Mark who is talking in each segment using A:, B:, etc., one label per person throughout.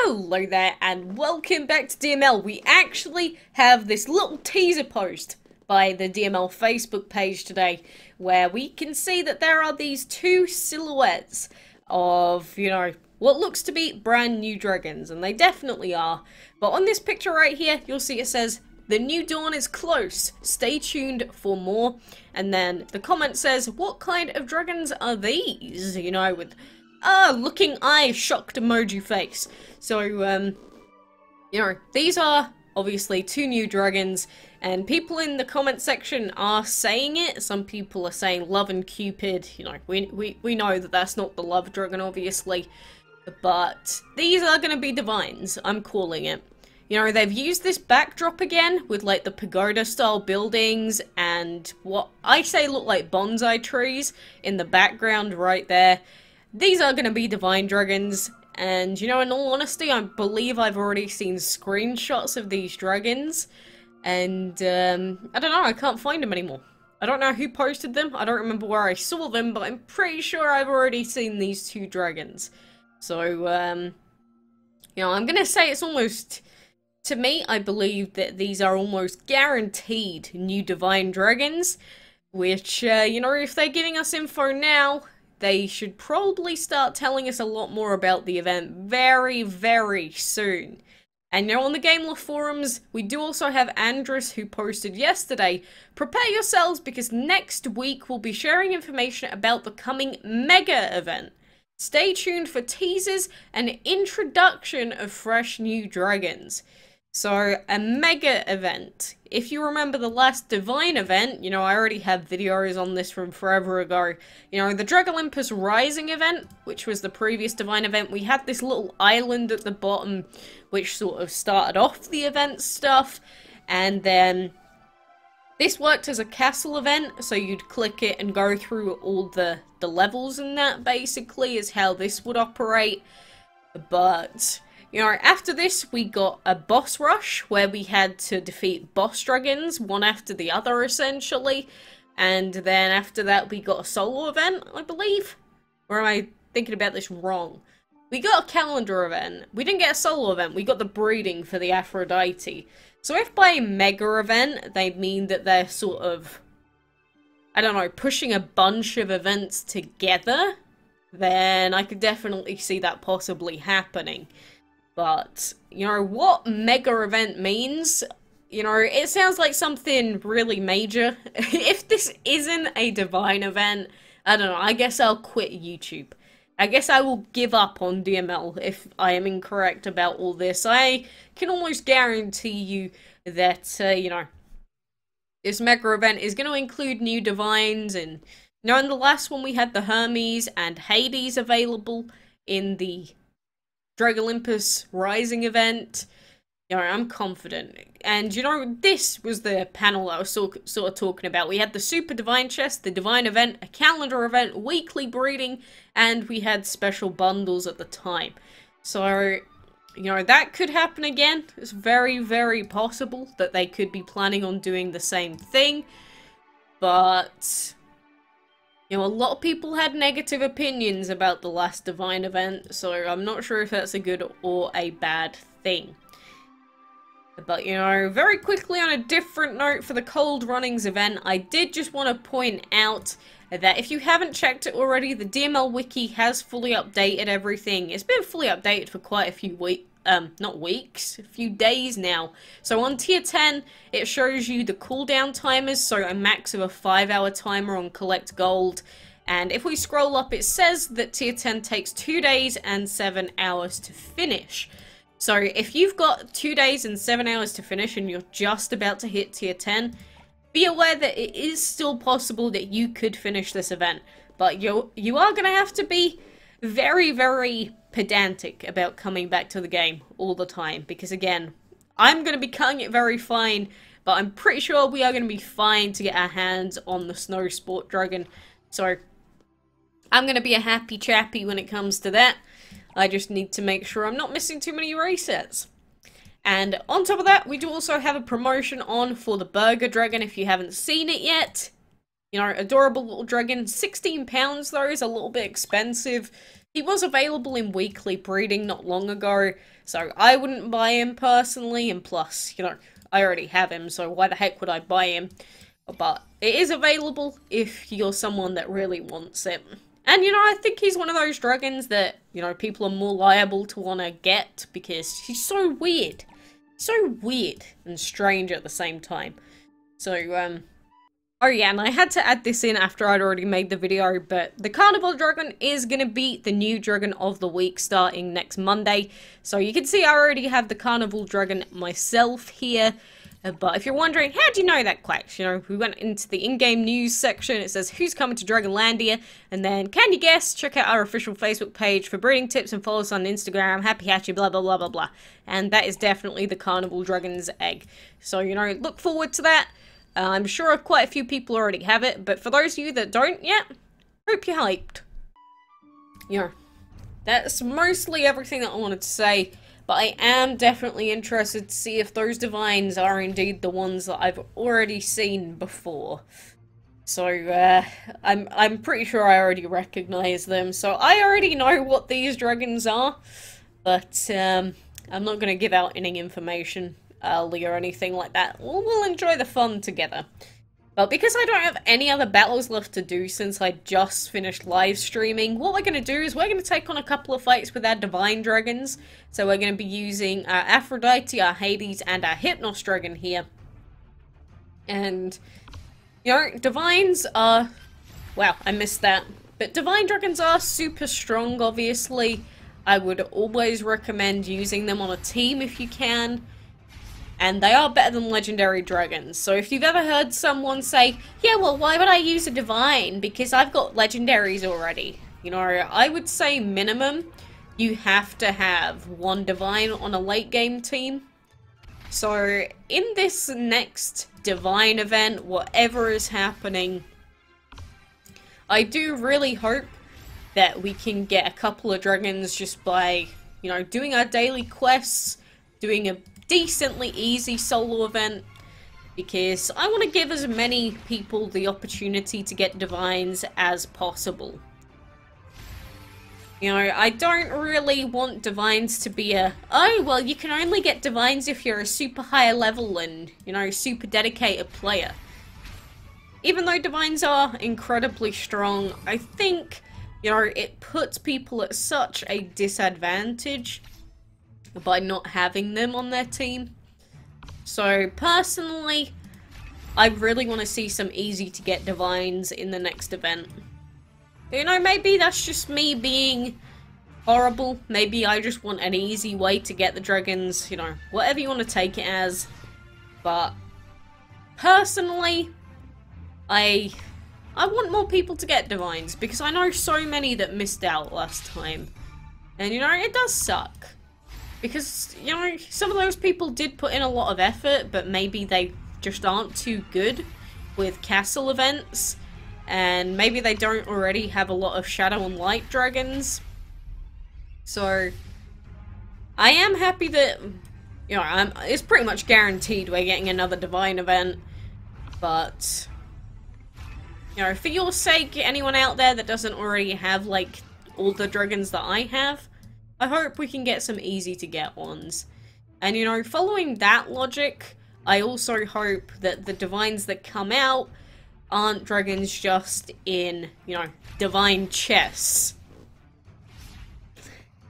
A: Hello there and welcome back to DML. We actually have this little teaser post by the DML Facebook page today where we can see that there are these two silhouettes of, what looks to be brand new dragons, and they definitely are. But on this picture right here, you'll see it says, "The new dawn is close. Stay tuned for more." And then the comment says, "What kind of dragons are these?" With looking eye, shocked emoji face. So, these are obviously two new dragons, and people in the comment section are saying it. Some people are saying Love and Cupid. We know that that's not the love dragon, obviously. But these are going to be divines, I'm calling it. They've used this backdrop again with, like, the pagoda-style buildings and what I say look like bonsai trees in the background right there. These are going to be divine dragons, and, in all honesty, I believe I've already seen screenshots of these dragons, and, I don't know, I can't find them anymore. I don't know who posted them, I don't remember where I saw them, but I'm pretty sure I've already seen these two dragons. So, I'm gonna say it's almost... To me, I believe that these are almost guaranteed new divine dragons, which, if they're giving us info now, they should probably start telling us a lot more about the event very, very soon. And on the Game Lore forums, we do also have Andrus, who posted yesterday, "Prepare yourselves because next week we'll be sharing information about the coming mega event. Stay tuned for teasers and introduction of fresh new dragons." So, a mega event. If you remember the last Divine event, I already have videos on this from forever ago. The Drag Olympus Rising event, which was the previous Divine event, we had this little island at the bottom, which sort of started off the event stuff. And then, this worked as a castle event, so you'd click it and go through all the levels and that, basically, is how this would operate. But... after this, we got a boss rush, where we had to defeat boss dragons, one after the other, essentially. And then after that, we got a solo event, I believe? Or am I thinking about this wrong? We got a calendar event. We didn't get a solo event, we got the breeding for the Aphrodite. So if by mega event, they mean that they're sort of, I don't know, pushing a bunch of events together, then I could definitely see that possibly happening. But, what mega event means, it sounds like something really major. If this isn't a divine event, I don't know, I guess I'll quit YouTube. I guess I will give up on DML if I am incorrect about all this. I can almost guarantee you that, this mega event is going to include new divines, and, in the last one we had the Hermes and Hades available in the Drag Olympus Rising event. I'm confident. And, this was the panel I was sort of talking about. We had the Super Divine Chest, the Divine event, a calendar event, weekly breeding, and we had special bundles at the time. So, that could happen again. It's very, very possible that they could be planning on doing the same thing. But... a lot of people had negative opinions about the last Divine event, so I'm not sure if that's a good or a bad thing. But, very quickly on a different note for the Cold Runnings event, I did just want to point out that if you haven't checked it already, the DML wiki has fully updated everything. It's been fully updated for quite a few weeks. Not weeks, a few days now. So on tier 10, it shows you the cooldown timers, so a max of a 5-hour timer on collect gold. And if we scroll up, it says that tier 10 takes 2 days and 7 hours to finish. So if you've got 2 days and 7 hours to finish and you're just about to hit tier 10, be aware that it is still possible that you could finish this event. But you are going to have to be very, very pedantic about coming back to the game all the time, because again, I'm going to be cutting it very fine, but I'm pretty sure we are going to be fine to get our hands on the Snow Sport Dragon, so I'm going to be a happy chappy when it comes to that. I just need to make sure I'm not missing too many resets. And on top of that, we do also have a promotion on for the Burger Dragon if you haven't seen it yet. Adorable little dragon. £16 though is a little bit expensive. He was available in weekly breeding not long ago, so I wouldn't buy him personally, and plus, you know, I already have him, so why the heck would I buy him? But it is available if you're someone that really wants it. And, you know, I think he's one of those dragons that, you know, people are more liable to want to get because he's so weird. So weird and strange at the same time. So, oh yeah, and I had to add this in after I'd already made the video, but the Carnival dragon is going to be the new dragon of the week starting next Monday. So you can see I already have the Carnival dragon myself here. But if you're wondering, how do you know that, Quacks? You know, we went into the in-game news section, it says, who's coming to Dragonlandia? And then, can you guess? Check out our official Facebook page for breeding tips and follow us on Instagram, Happy Hatchy, blah, blah, blah, blah, blah. And that is definitely the Carnival Dragon's egg. So, you know, look forward to that. I'm sure quite a few people already have it, but for those of you that don't yet, hope you're hyped. You know, that's mostly everything that I wanted to say. But I am definitely interested to see if those divines are indeed the ones that I've already seen before. So, I'm pretty sure I already recognize them. So I already know what these dragons are. But, I'm not going to give out any information early or anything like that. We'll enjoy the fun together. But because I don't have any other battles left to do since I just finished live streaming, what we're going to do is we're going to take on a couple of fights with our Divine Dragons. So we're going to be using our Aphrodite, our Hades, and our Hypnos Dragon here. And, you know, Divines are... Wow, I missed that. But Divine Dragons are super strong, obviously. I would always recommend using them on a team if you can. And they are better than legendary dragons. So if you've ever heard someone say, yeah, well, why would I use a divine? Because I've got legendaries already. You know, I would say minimum, you have to have one divine on a late game team. So in this next divine event, whatever is happening, I do really hope that we can get a couple of dragons just by, you know, doing our daily quests, doing a decently easy solo event, because I want to give as many people the opportunity to get divines as possible. You know, I don't really want divines to be a, oh, well, you can only get divines if you're a super high level and, you know, super dedicated player. Even though divines are incredibly strong, I think, you know, it puts people at such a disadvantage by not having them on their team. So personally, I really want to see some easy to get divines in the next event. You know, maybe that's just me being horrible. Maybe I just want an easy way to get the dragons, you know, whatever you want to take it as. But personally, I want more people to get divines because I know so many that missed out last time. And you know, it does suck. Because, you know, some of those people did put in a lot of effort, but maybe they just aren't too good with castle events. And maybe they don't already have a lot of Shadow and Light dragons. So, I am happy that, you know, it's pretty much guaranteed we're getting another Divine event. But, you know, for your sake, anyone out there that doesn't already have, like, all the dragons that I have, I hope we can get some easy to get ones. And you know, following that logic, I also hope that the divines that come out aren't dragons just in, you know, divine chests.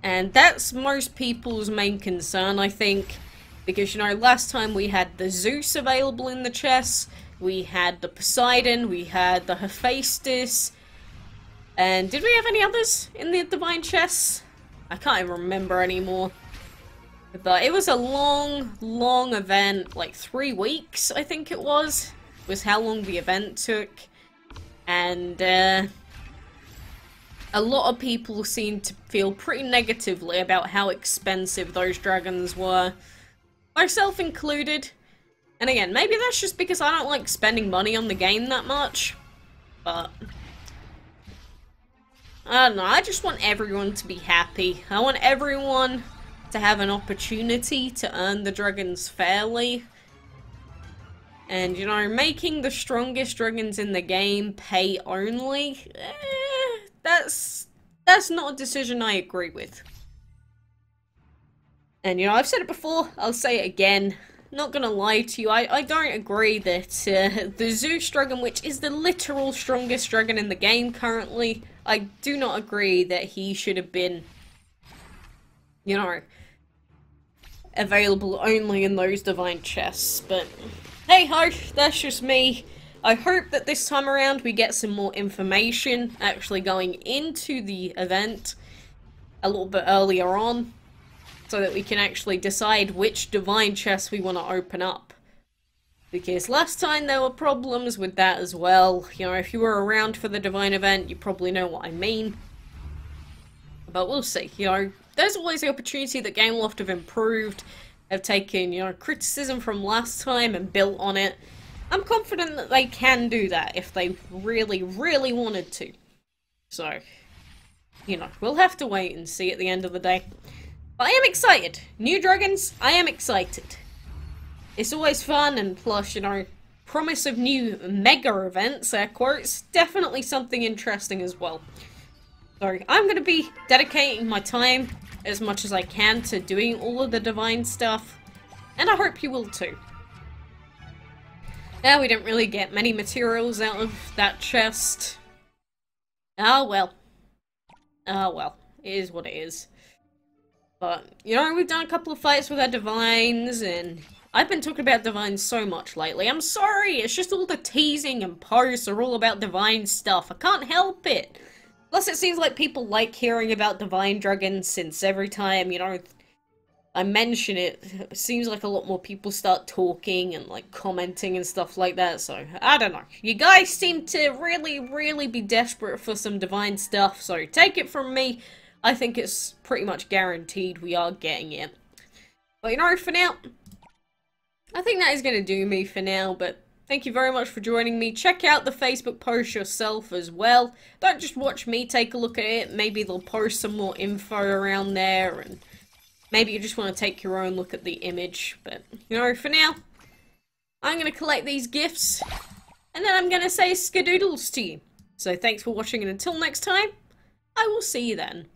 A: And that's most people's main concern, I think. Because, you know, last time we had the Zeus available in the chests, we had the Poseidon, we had the Hephaestus, and did we have any others in the divine chests? I can't even remember anymore. But it was a long, long event, like 3 weeks, I think it was how long the event took. And, a lot of people seemed to feel pretty negatively about how expensive those dragons were. Myself included. And again, maybe that's just because I don't like spending money on the game that much. But I don't know, I just want everyone to be happy. I want everyone to have an opportunity to earn the dragons fairly. And, you know, making the strongest dragons in the game pay only, that's That's not a decision I agree with. And, you know, I've said it before, I'll say it again. Not gonna lie to you, I don't agree that the Zeus dragon, which is the literal strongest dragon in the game currently, I do not agree that he should have been, you know, available only in those divine chests. But hey ho, that's just me. I hope that this time around we get some more information actually going into the event a little bit earlier on, so that we can actually decide which divine chests we want to open up. Because last time there were problems with that as well. You know, if you were around for the divine event, you probably know what I mean. But we'll see. You know, there's always the opportunity that Gameloft have improved, have taken, you know, criticism from last time and built on it. I'm confident that they can do that if they really, really wanted to. So, you know, we'll have to wait and see at the end of the day. But I am excited. New dragons, I am excited. It's always fun, and plus, you know, promise of new mega events, air quotes, definitely something interesting as well. So, I'm going to be dedicating my time as much as I can to doing all of the divine stuff, and I hope you will too. Yeah, we didn't really get many materials out of that chest. Ah well. Ah well. It is what it is. But, you know, we've done a couple of fights with our divines, and I've been talking about divines so much lately. I'm sorry, it's just all the teasing and posts are all about divine stuff. I can't help it. Plus, it seems like people like hearing about divine dragons, since every time, you know, I mention it, it seems like a lot more people start talking and, like, commenting and stuff like that. So, I don't know. You guys seem to really, really be desperate for some divine stuff, so take it from me. I think it's pretty much guaranteed we are getting it. But, you know, for now, I think that is going to do me for now, but thank you very much for joining me. Check out the Facebook post yourself as well. Don't just watch me take a look at it. Maybe they'll post some more info around there, and maybe you just want to take your own look at the image. But, you know, for now, I'm going to collect these gifts, and then I'm going to say skadoodles to you. So thanks for watching, and until next time, I will see you then.